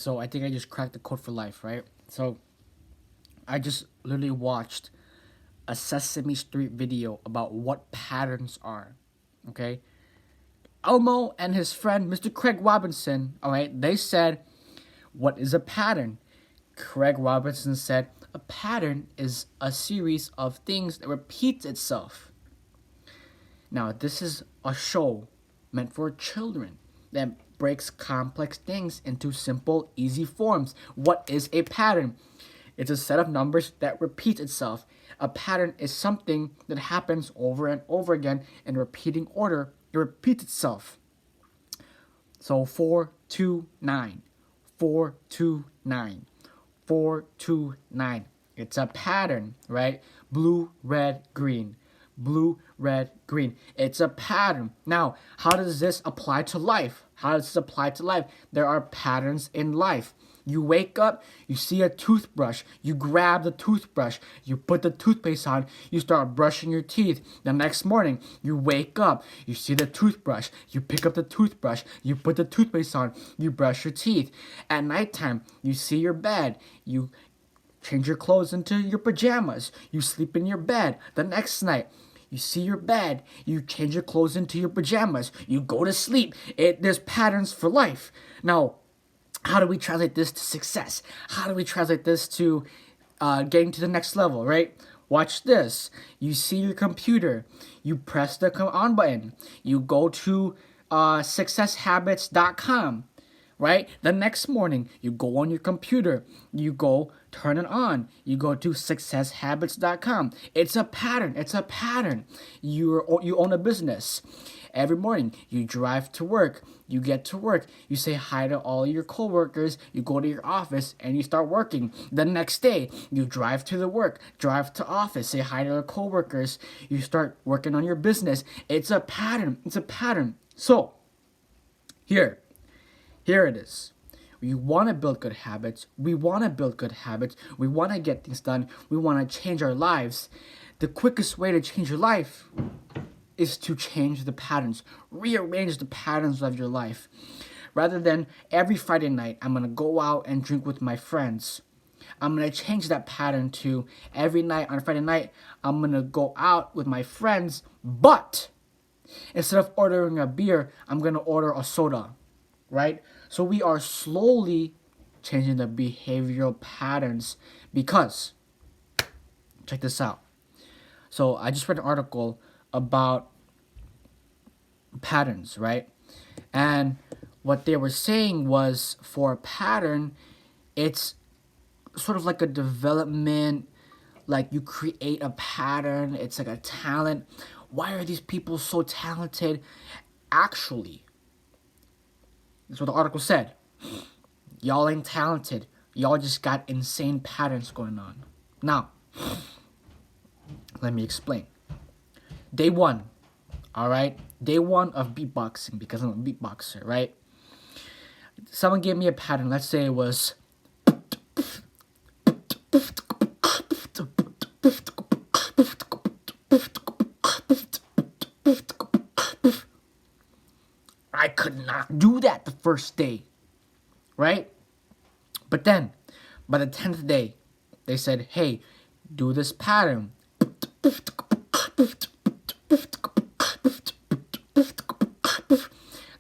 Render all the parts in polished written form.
So I think I just cracked the code for life, right? So I just literally watched a Sesame Street video about what patterns are. Okay? Elmo and his friend Mr. Craig Robinson, all right, they said, "What is a pattern?" Craig Robinson said, "A pattern is a series of things that repeats itself." Now, this is a show meant for children that breaks complex things into simple, easy forms. What is a pattern? It's a set of numbers that repeats itself. A pattern is something that happens over and over again in repeating order. It repeats itself. So 429, 429, 429. It's a pattern, right? Blue, red, green. Blue, red, green. It's a pattern. Now, how does this apply to life? How does this apply to life? There are patterns in life. You wake up, you see a toothbrush, you grab the toothbrush, you put the toothpaste on, you start brushing your teeth. The next morning, you wake up, you see the toothbrush, you pick up the toothbrush, you put the toothpaste on, you brush your teeth. At nighttime, you see your bed, you change your clothes into your pajamas, you sleep in your bed. The next night, you see your bed, you change your clothes into your pajamas, you go to sleep. There's patterns for life. Now, how do we translate this to success? How do we translate this to getting to the next level, right? Watch this. You see your computer. You press the on button. You go to successhabits.com, right? The next morning, you go on your computer. You go turn it on. You go to successhabits.com. It's a pattern. It's a pattern. You own a business. Every morning, you drive to work. You get to work. You say hi to all your coworkers. You go to your office and you start working. The next day, you drive to the work, drive to office, say hi to your coworkers. You start working on your business. It's a pattern. It's a pattern. So, here it is. We want to build good habits. We want to build good habits. We want to get things done. We want to change our lives. The quickest way to change your life is to change the patterns, rearrange the patterns of your life. Rather than every Friday night, I'm going to go out and drink with my friends. I'm going to change that pattern to every night on Friday night, I'm going to go out with my friends, but instead of ordering a beer, I'm going to order a soda, right? So we are slowly changing the behavioral patterns because, check this out. So I just read an article about patterns, right? And what they were saying was for a pattern, it's sort of like a development, like you create a pattern, it's like a talent. Why are these people so talented? Actually, that's what the article said. Y'all ain't talented. Y'all just got insane patterns going on. Now, let me explain. Day one, all right? Day one of beatboxing, because I'm a beatboxer, right? Someone gave me a pattern. Let's say it was... I could not do that the first day, right? But then, by the 10th day, they said, hey, do this pattern.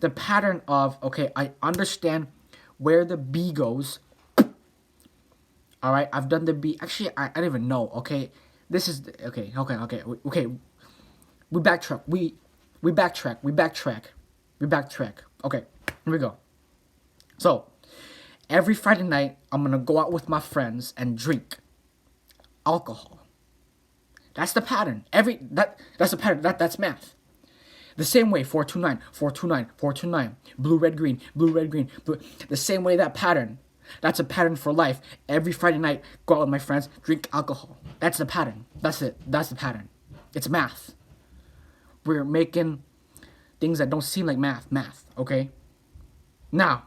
The pattern of, okay, I understand where the B goes. All right, I've done the B. Actually, I don't even know, okay? This is, okay. We backtrack. We backtrack. Okay, here we go. So, every Friday night, I'm going to go out with my friends and drink alcohol. That's the pattern. That's the pattern. That's math. The same way, 429, 429, 429, blue, red, green, blue, red, green, blue. The same way, that pattern. That's a pattern for life. Every Friday night, go out with my friends, drink alcohol. That's the pattern. That's it. That's the pattern. It's math. We're making things that don't seem like math, okay? Now,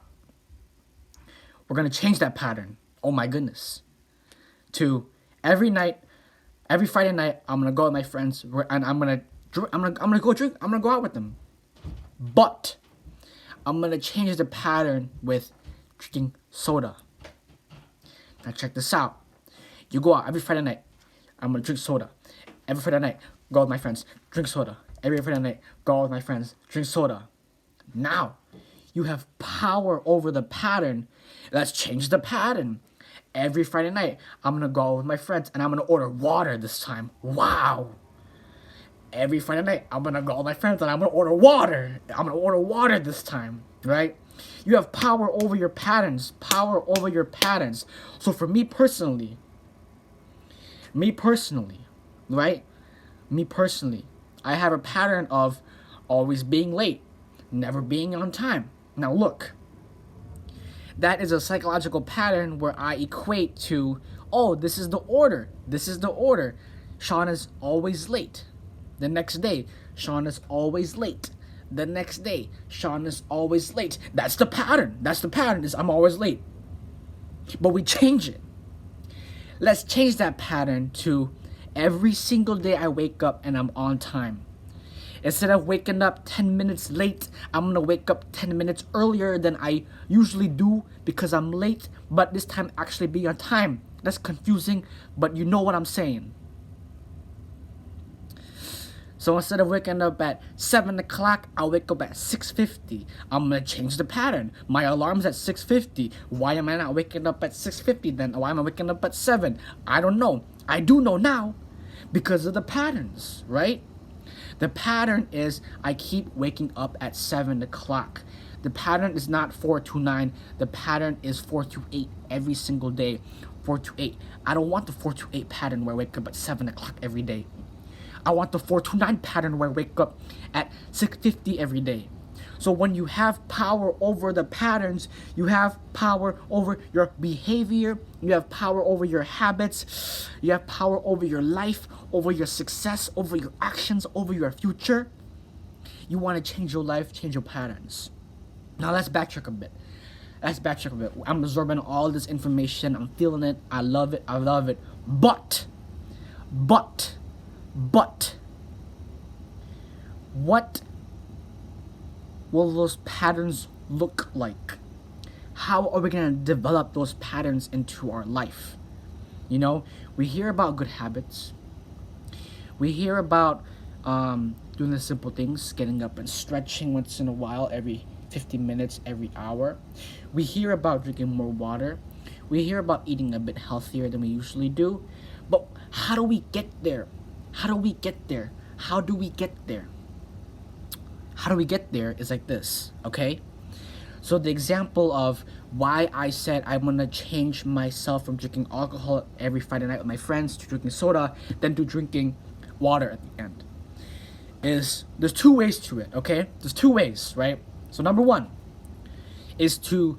we're going to change that pattern. Oh my goodness. To every Friday night, I'm going to go with my friends and I'm going to go drink. I'm going to go out with them. But I'm going to change the pattern with drinking soda. Now check this out. You go out every Friday night. I'm gonna drink soda. Every Friday night, go out with my friends, drink soda. Every Friday night, go out with my friends, drink soda. Now, you have power over the pattern. Let's change the pattern. Every Friday night, I'm gonna go out with my friends and I'm gonna order water this time. Wow. Every Friday night, I'm gonna go with my friends and I'm gonna order water. I'm gonna order water this time, right? You have power over your patterns. Power over your patterns. So for me personally, right? Me personally, I have a pattern of always being late, never being on time. Now look, that is a psychological pattern where I equate to, oh, this is the order. This is the order. Sean is always late. The next day, Sean is always late. The next day, Sean is always late. That's the pattern. That's the pattern, is I'm always late. But we change it. Let's change that pattern to every single day I wake up and I'm on time. Instead of waking up 10 minutes late, I'm gonna wake up 10 minutes earlier than I usually do because I'm late, but this time actually be on time. That's confusing, but you know what I'm saying. So instead of waking up at 7 o'clock, I'll wake up at 6:50. I'm gonna change the pattern. My alarm's at 6:50. Why am I not waking up at 6:50 then? Why am I waking up at 7? I don't know. I do know now because of the patterns, right? The pattern is I keep waking up at 7 o'clock. The pattern is not 4 to 9. The pattern is 4 to 8 every single day. 4 to 8. I don't want the 4 to 8 pattern where I wake up at 7 o'clock every day. I want the 4 to 9 pattern where I wake up at 6:50 every day. So when you have power over the patterns, you have power over your behavior, you have power over your habits, you have power over your life, over your success, over your actions, over your future. You want to change your life, change your patterns. Now let's backtrack a bit. I'm absorbing all this information. I'm feeling it. I love it. But, what will those patterns look like? How are we going to develop those patterns into our life? You know, we hear about good habits. We hear about doing the simple things, getting up and stretching once in a while, every 15 minutes, every hour. We hear about drinking more water. We hear about eating a bit healthier than we usually do. But how do we get there? How do we get there is like this, okay? So the example of why I said I'm gonna change myself from drinking alcohol every Friday night with my friends to drinking soda, then to drinking water at the end, is there's two ways to it, okay? There's two ways, right? So number one is to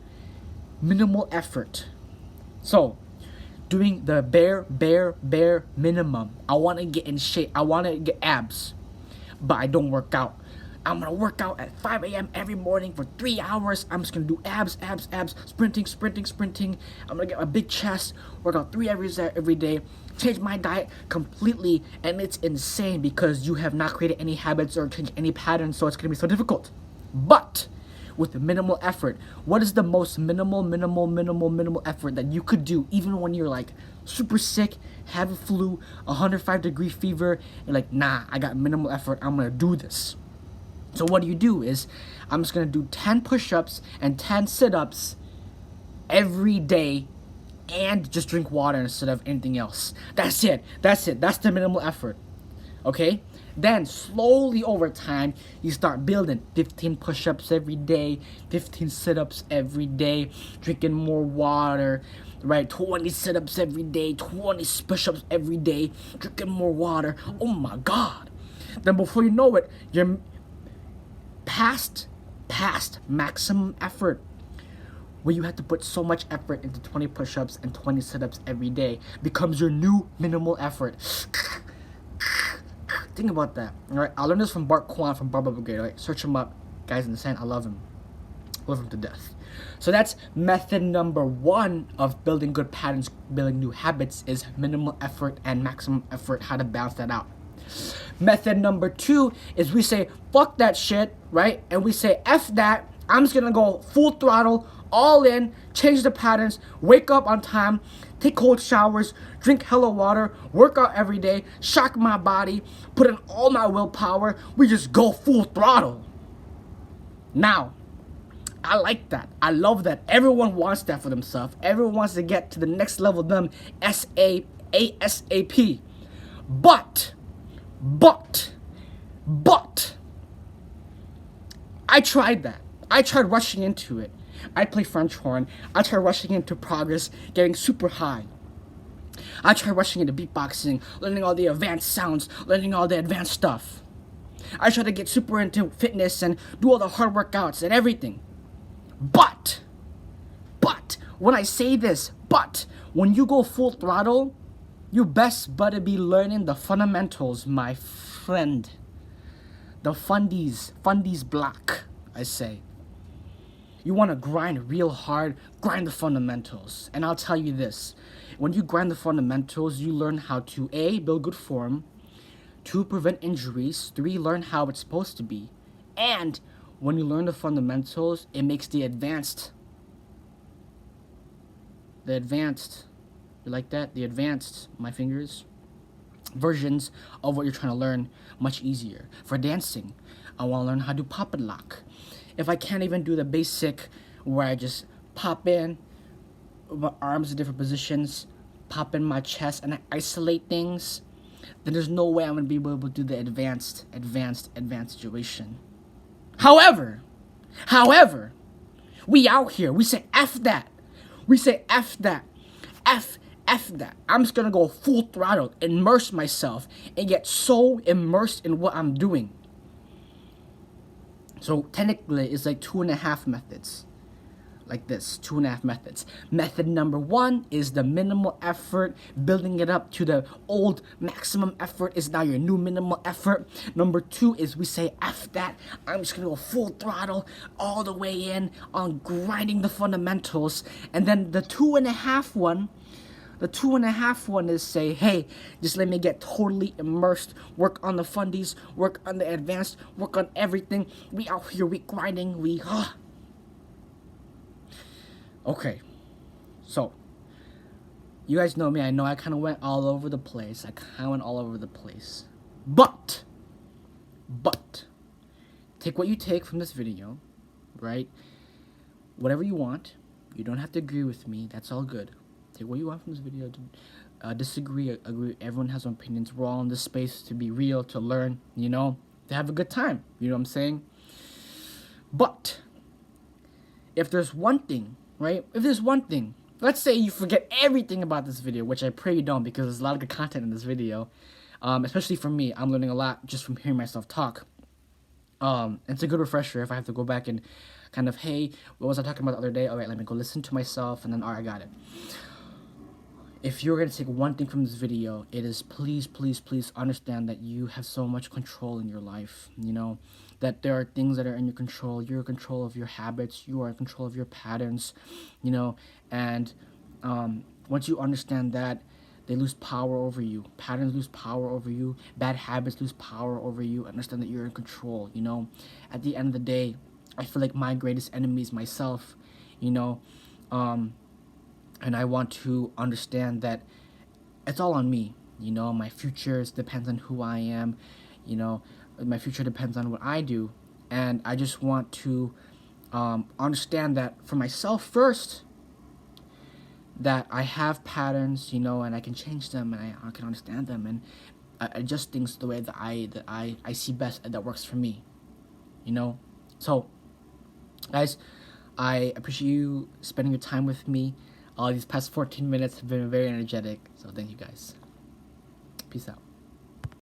minimal effort. So doing the bare minimum. I want to get in shape. I want to get abs, but I don't work out. I'm going to work out at 5 a.m. every morning for 3 hours. I'm just going to do abs, sprinting. I'm going to get a big chest, work out 3 hours every day, change my diet completely, and it's insane because you have not created any habits or changed any patterns, so it's going to be so difficult. But with minimal effort, what is the most minimal effort that you could do even when you're like super sick, have a flu, 105-degree fever, you're like, nah, I got minimal effort, I'm going to do this. So what you do is, I'm just going to do 10 push-ups and 10 sit-ups every day and just drink water instead of anything else. That's it. That's the minimal effort. Okay? Then slowly over time, you start building 15 push-ups every day, 15 sit-ups every day, drinking more water, right? 20 sit-ups every day, 20 push-ups every day, drinking more water. Oh my God. Then before you know it, you're past maximum effort, where you have to put so much effort into 20 push-ups and 20 sit-ups every day becomes your new minimal effort. Think about that. All right, I learned this from Bart Kwan from Barbell Brigade. Right, search him up, guys in the sand. I love him to death. So that's method number one of building good patterns, building new habits, is minimal effort and maximum effort. How to balance that out. Method number two is we say fuck that shit, right? And we say F that, I'm just gonna go full throttle, all in, change the patterns, wake up on time, take cold showers, drink hella water, work out every day, shock my body, put in all my willpower. We just go full throttle. Now, I like that. I love that. Everyone wants that for themselves. Everyone wants to get to the next level of them ASAP. But, but, I tried that. I tried rushing into it. I play French horn. I tried rushing into progress, getting super high. I tried rushing into beatboxing, learning all the advanced sounds, learning all the advanced stuff. I tried to get super into fitness and do all the hard workouts and everything. But, when I say this, when you go full throttle, you best better be learning the fundamentals, my friend. The fundies block, I say. You want to grind real hard, grind the fundamentals. And I'll tell you this, when you grind the fundamentals, you learn how to A, build good form, 2, prevent injuries, 3, learn how it's supposed to be. And when you learn the fundamentals, it makes the advanced, you like that? The advanced, my fingers, versions of what you're trying to learn much easier. For dancing, I want to learn how to do pop and lock. If I can't even do the basic where I just pop in my arms in different positions, pop in my chest, and I isolate things, then there's no way I'm going to be able to do the advanced situation. However, we out here, we say F that. F that. I'm just going to go full throttle, immerse myself, and get so immersed in what I'm doing. So technically, it's like 2.5 methods. Like this, 2.5 methods. Method number 1 is the minimal effort, building it up to the old maximum effort is now your new minimal effort. Number 2 is we say F that. I'm just gonna go full throttle all the way in on grinding the fundamentals. And then the 2.5 one, is say, hey, just let me get totally immersed, work on the fundies, work on the advanced, work on everything. We out here, we grinding, Okay, so, you guys know me, I know I kind of went all over the place, but, take what you take from this video, right, whatever you want, you don't have to agree with me, that's all good, take what you want from this video, disagree, agree, everyone has their opinions, we're all in this space to be real, to learn, to have a good time, you know what I'm saying, but, if there's one thing, right? If there's one thing, let's say you forget everything about this video, which I pray you don't because there's a lot of good content in this video, especially for me. I'm learning a lot just from hearing myself talk. It's a good refresher if I have to go back and kind of, hey, what was I talking about the other day? All right, let me go listen to myself, and then, all right, I got it. If you're going to take one thing from this video, it is please understand that you have so much control in your life, that there are things that are in your control. You're in control of your habits. You are in control of your patterns, and once you understand that, they lose power over you. Patterns lose power over you. Bad habits lose power over you. Understand that you're in control, At the end of the day, I feel like my greatest enemy is myself, and I want to understand that it's all on me, my future depends on who I am, my future depends on what I do, and I just want to understand that for myself first, that I have patterns, and I can change them, and I can understand them, and adjust things the way that I see best, and that works for me, So, guys, I appreciate you spending your time with me. These past 14 minutes have been very energetic, so thank you guys. Peace out.